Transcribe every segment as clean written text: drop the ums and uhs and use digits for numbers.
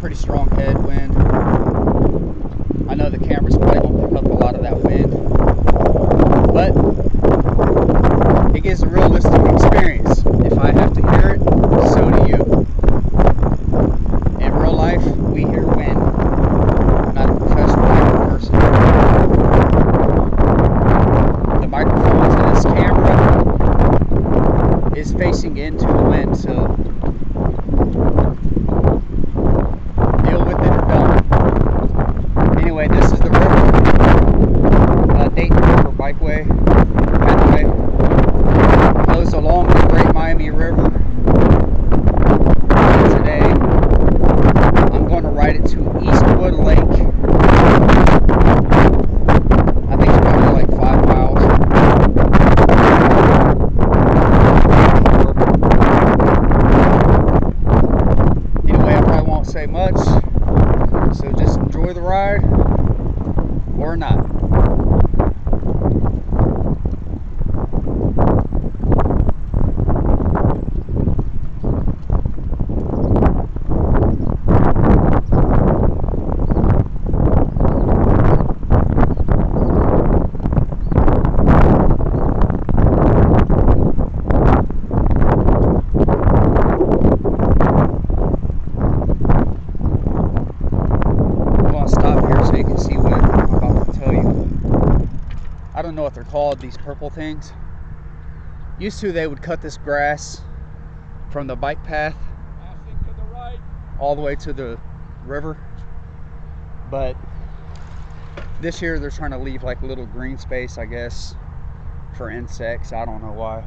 pretty strong headwind. I know the camera's probably gonna pick up a lot of that wind, but it gives a realistic experience. If I have to hear it, so do you. In real life, we hear wind. I'm not a professional person. The microphone to this camera is facing into the wind, so deal with it or don't. Anyway, this is the river, Dayton River Bikeway, pathway. Goes along the Great Miami River. Today, I'm going to ride it to Eastwood Lake. I think it's probably like 5 miles. Anyway, I probably won't say much, so just enjoy the ride, or not. I don't know what they're called, these purple things. Used to, they would cut this grass from the bike path to the right, all the way to the river, but this year they're trying to leave like a little green space, I guess, for insects. I don't know why,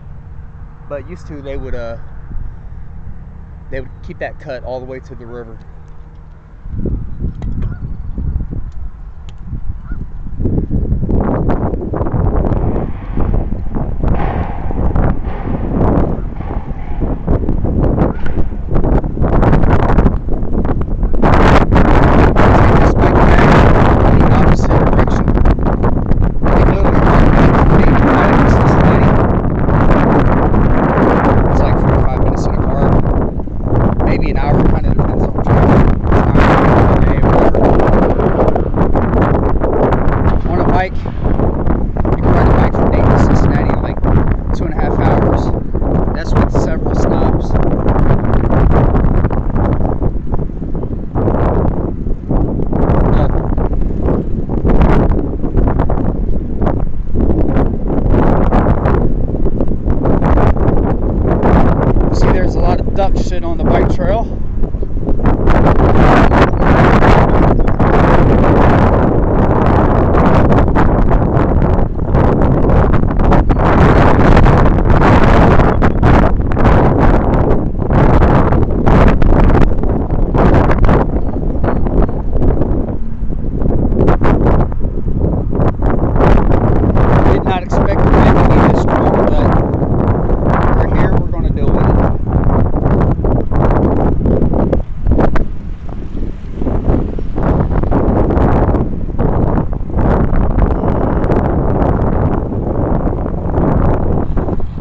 but used to, they would keep that cut all the way to the river. You can ride a bike from Dayton to Cincinnati in like 2.5 hours. That's with several stops. See, there's a lot of duck shit on the bike trail.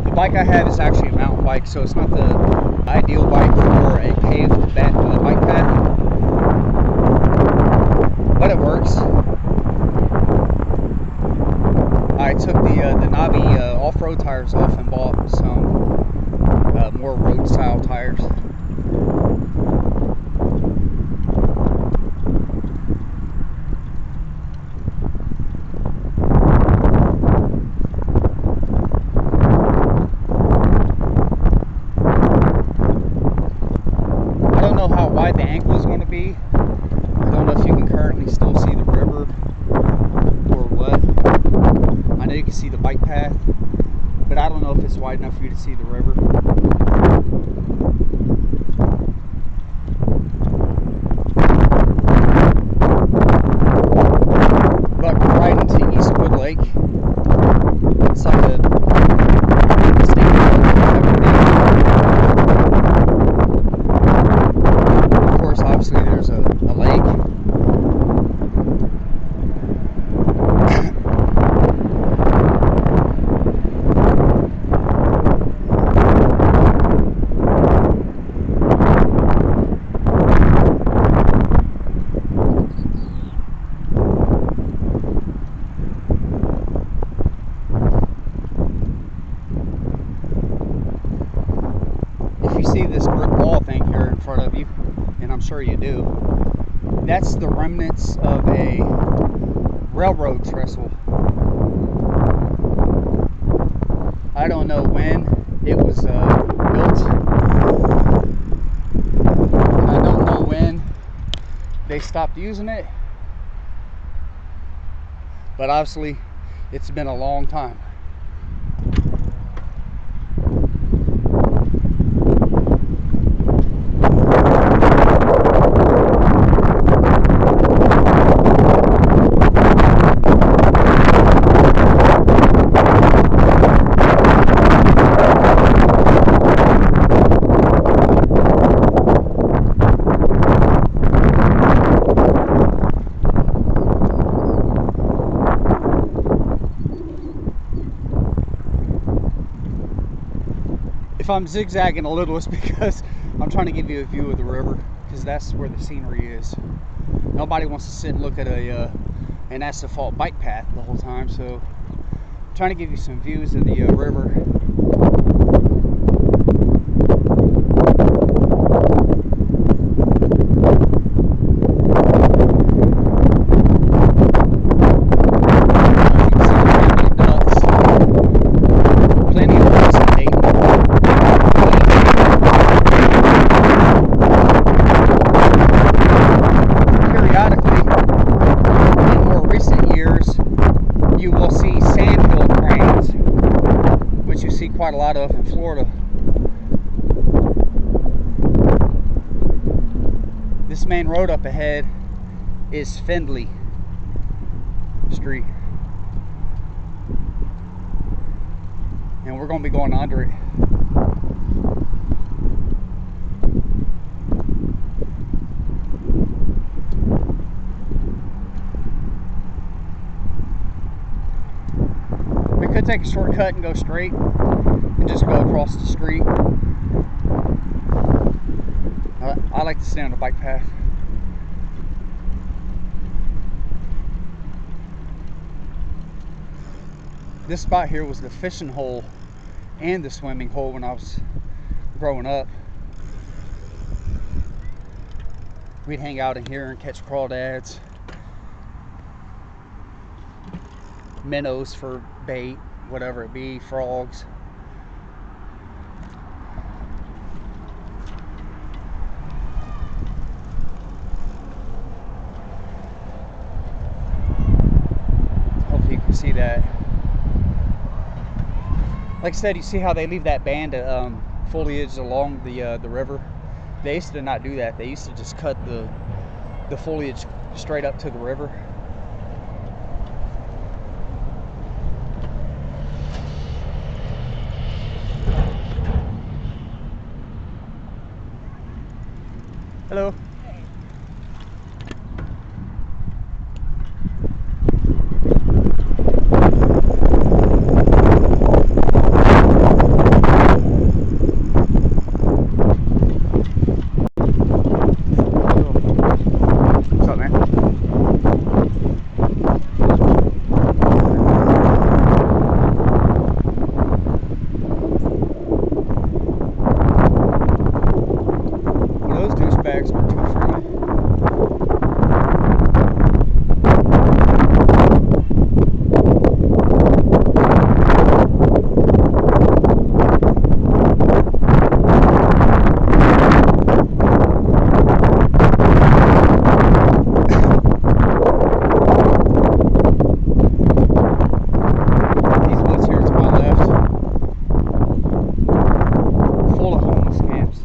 The bike I have is actually a mountain bike, so it's not the ideal bike for a paved bike path, but it works. I took the Navi off-road tires off and bought some more road-style tires. How wide the ankle is going to be. I don't know if you can currently still see the river or what. I know you can see the bike path, but I don't know if it's wide enough for you to see the river. But we're riding to Eastwood Lake. It's like a state park. Obviously there's a lake. brick wall thing here in front of you, and I'm sure you do, that's the remnants of a railroad trestle. I don't know when it was built, and I don't know when they stopped using it, but obviously it's been a long time. If I'm zigzagging a little, it's because I'm trying to give you a view of the river, because that's where the scenery is. Nobody wants to sit and look at an asphalt bike path the whole time, so I'm trying to give you some views of the river. Quite a lot of in Florida. This main road up ahead is Findlay Street, and we're going to be going under it. We could take a shortcut and go straight and just go across the street. I like to stay on the bike path. This spot here was the fishing hole and the swimming hole when I was growing up. We'd hang out in here and catch crawdads, minnows for bait, whatever it be, frogs. Hopefully you can see that. Like I said, you see how they leave that band of foliage along the river? They used to not do that. They used to just cut the foliage straight up to the river. Hello. What's up, man? Well, those douchebags were too friendly. These woods here to my left, full of homeless camps.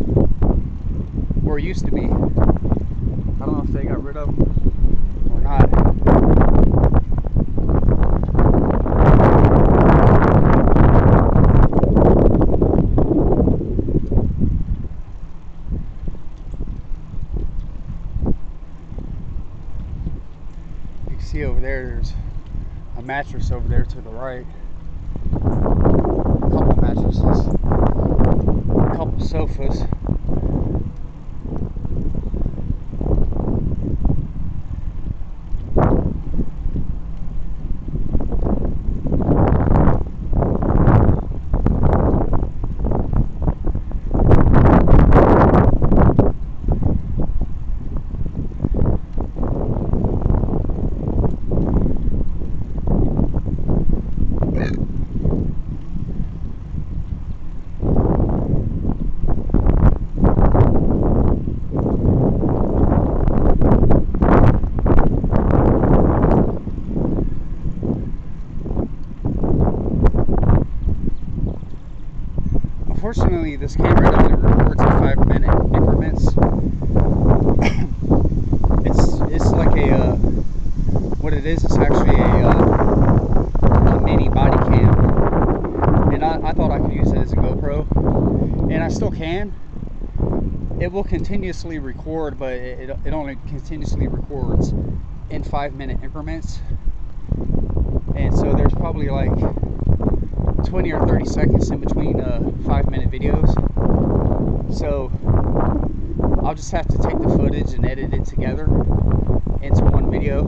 Or used to be. I don't know if they got rid of them or not. You can see over there, there's a mattress over there to the right. A couple mattresses. A couple sofas. this camera only records in 5-minute increments. It's like a what it is. It's actually a mini body cam, and I thought I could use it as a GoPro, and I still can. It will continuously record, but it only continuously records in 5-minute increments, and so there's probably like 20 or 30 seconds in between 5-minute videos. So I'll just have to take the footage and edit it together into one video.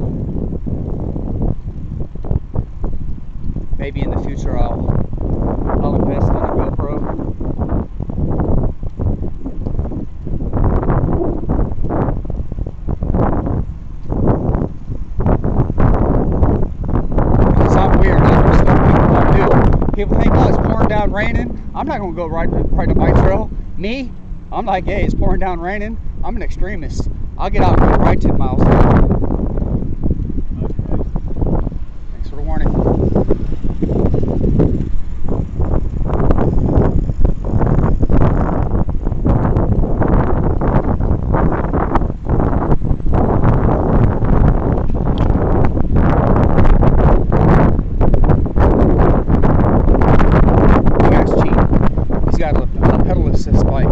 Maybe in the future I'll invest in a GoPro. Because I'm weird. There's stuff people don't do. People think, oh, it's pouring down raining. I'm not going to go ride a bike trail. Me? I'm like, hey, it's pouring down raining. I'm an extremist. I'll get out and ride 10 miles. Thanks for the warning. That's cheap. He's got a pedal assist bike.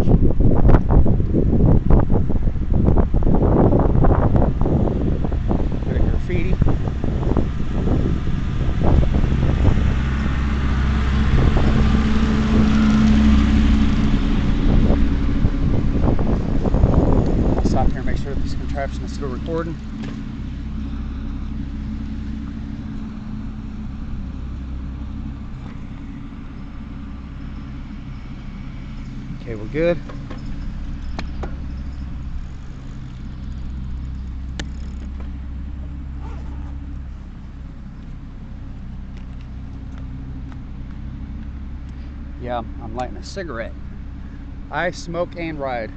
Stop here and make sure this contraption is still recording. Okay, we're good. Yeah, I'm lighting a cigarette. I smoke and ride.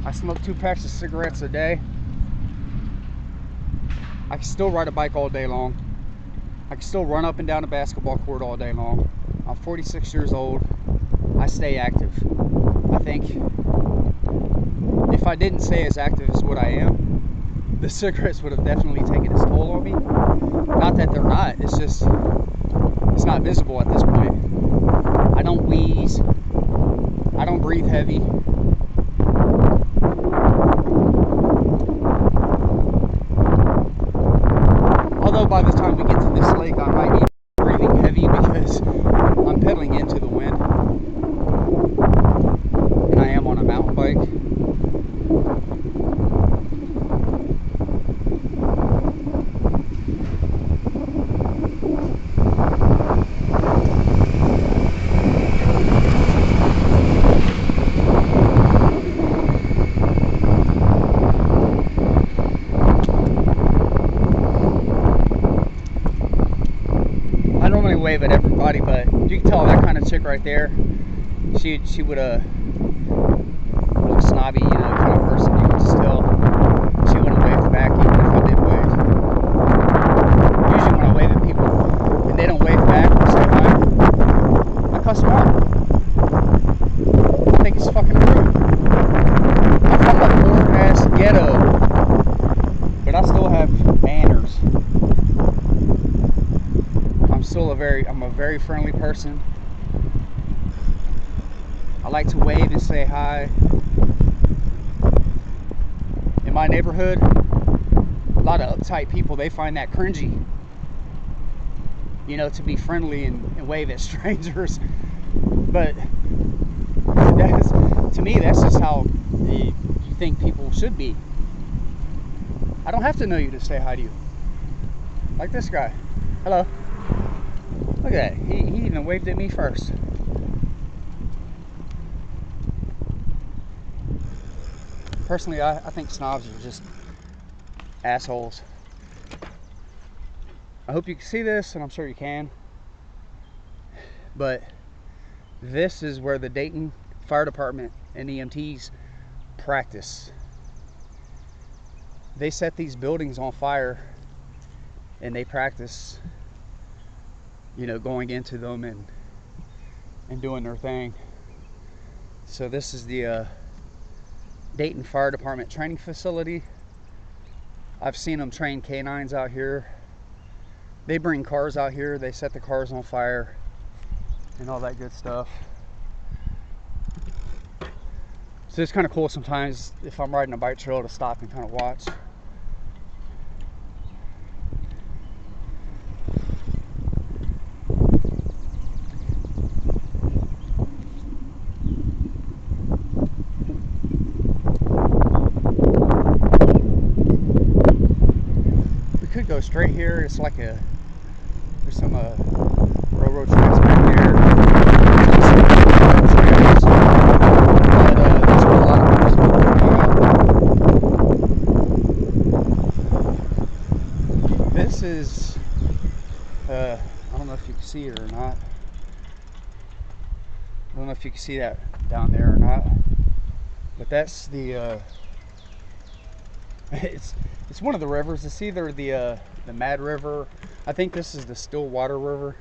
I smoke 2 packs of cigarettes a day. I can still ride a bike all day long. I can still run up and down a basketball court all day long. I'm 46 years old. I stay active. I think if I didn't stay as active as what I am, the cigarettes would have definitely taken its toll on me. Not that they're not, it's just, it's not visible at this point. I don't wheeze. I don't breathe heavy. Although by the time we get to this lake, I might be breathing heavy because I'm pedaling into the wind. And I am on a mountain bike. Wave at everybody, but you can tell that kind of chick right there, she would a little snobby, you know, kind of person. You can just tell she wouldn't wave back even if I did wave. Usually when I wave at people and they don't wave back or say hi, I cuss them out. I think it's fucking rude. I'm from a poor ass ghetto, but I still have manners. I'm a very friendly person. I like to wave and say hi. In my neighborhood, a lot of uptight people, they find that cringy. You know, to be friendly and wave at strangers. But that's, to me, that's just how you think people should be. I don't have to know you to say hi to you. Like this guy. Hello. Look at that. He even waved at me first. Personally, I think snobs are just assholes. I hope you can see this, and I'm sure you can. But this is where the Dayton Fire Department and EMTs practice. They set these buildings on fire and they practice, you know, going into them and doing their thing. So this is the Dayton Fire Department training facility. I've seen them train canines out here. They bring cars out here, they set the cars on fire and all that good stuff. So it's kind of cool sometimes if I'm riding a bike trail to stop and kind of watch. We could go straight here. It's like there's some railroad tracks back there. This is, I don't know if you can see it or not. I don't know if you can see that down there or not. But that's the, it's one of the rivers. It's either the Mad River. I think this is the Stillwater River.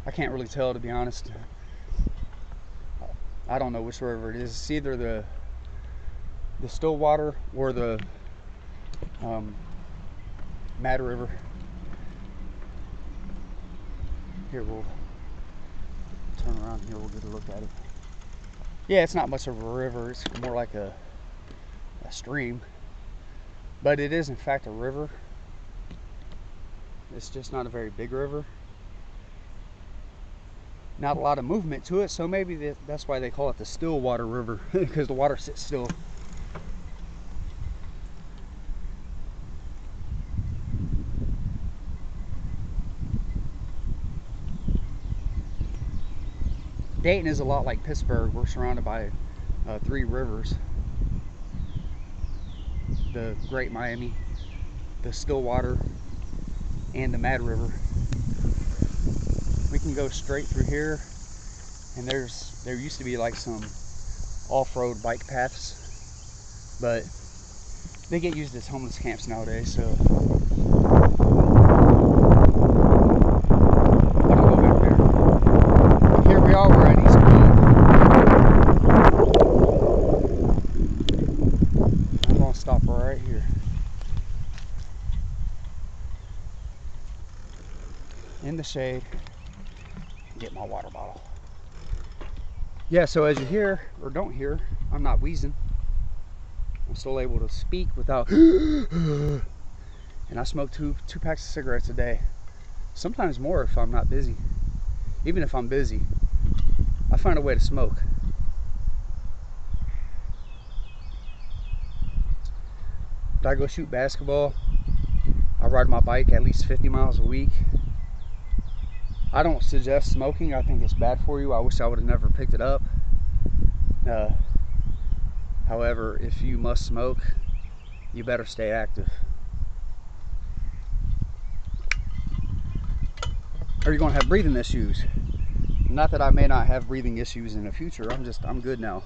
I can't really tell, to be honest. I don't know which river it is. It's either the Stillwater or the Mad River. Here, we'll turn around here, we'll get a look at it. Yeah, it's not much of a river, it's more like a stream. But it is in fact a river. It's just not a very big river. Not a lot of movement to it, so maybe that's why they call it the Stillwater River, because the water sits still. Dayton is a lot like Pittsburgh. We're surrounded by 3 rivers. The Great Miami, the Stillwater, and the Mad River. We can go straight through here, and there used to be like some off-road bike paths, but they get used as homeless camps nowadays, so I don't go back there. Here we are, we're at Eastwood. I'm gonna stop right here. In the shade. Get my water bottle. Yeah, so as you hear or don't hear, I'm not wheezing. I'm still able to speak without and I smoke two packs of cigarettes a day, sometimes more if I'm not busy. Even if I'm busy, I find a way to smoke. If I go shoot basketball, I ride my bike at least 50 miles a week. I don't suggest smoking. I think it's bad for you. I wish I would have never picked it up. However, if you must smoke, you better stay active. Or you're going to have breathing issues. Not that I may not have breathing issues in the future. I'm good now.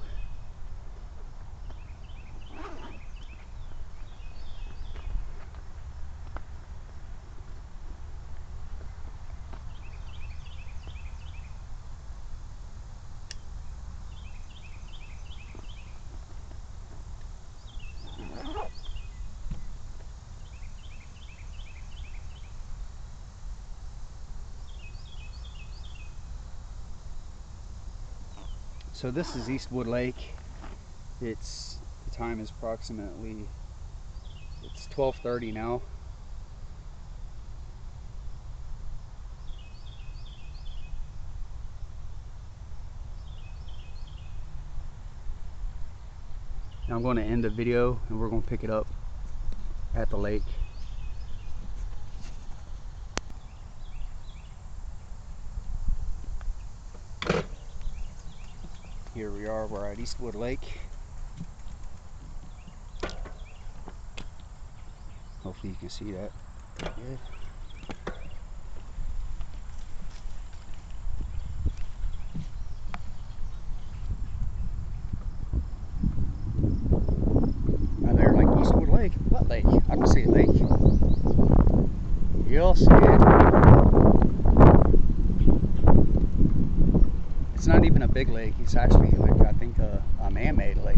So this is Eastwood Lake. The time is approximately, it's 12:30 now. Now I'm going to end the video and we're going to pick it up at the lake. Here we are, we're at Eastwood Lake. Hopefully you can see that. Good. Now they're like You'll see it. It's not even a big lake. It's actually, like, I think a man-made lake.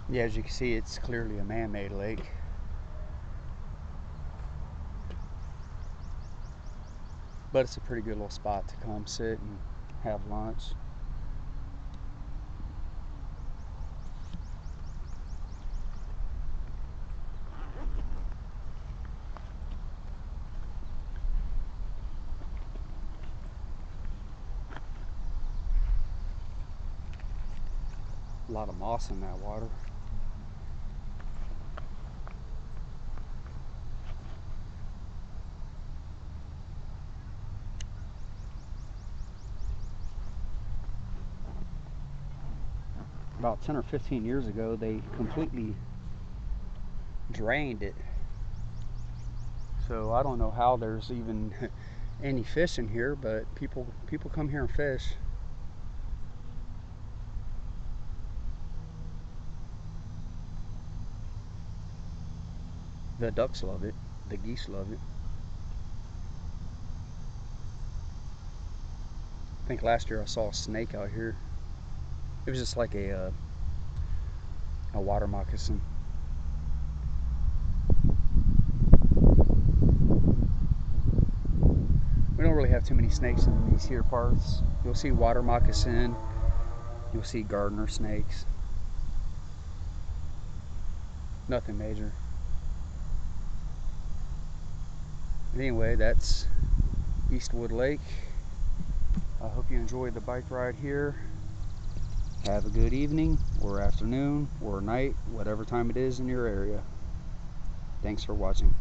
Yeah, as you can see, it's clearly a man-made lake. But it's a pretty good little spot to come sit and have lunch. A lot of moss in that water. About 10 or 15 years ago, they completely drained it. So I don't know how there's even any fish in here, but people come here and fish. The ducks love it. The geese love it. I think last year I saw a snake out here. It was just like a water moccasin. We don't really have too many snakes in these here parts. You'll see water moccasin. You'll see gardener snakes. Nothing major. Anyway, that's Eastwood Lake. I hope you enjoyed the bike ride here. Have a good evening, or afternoon, or night, whatever time it is in your area. Thanks for watching.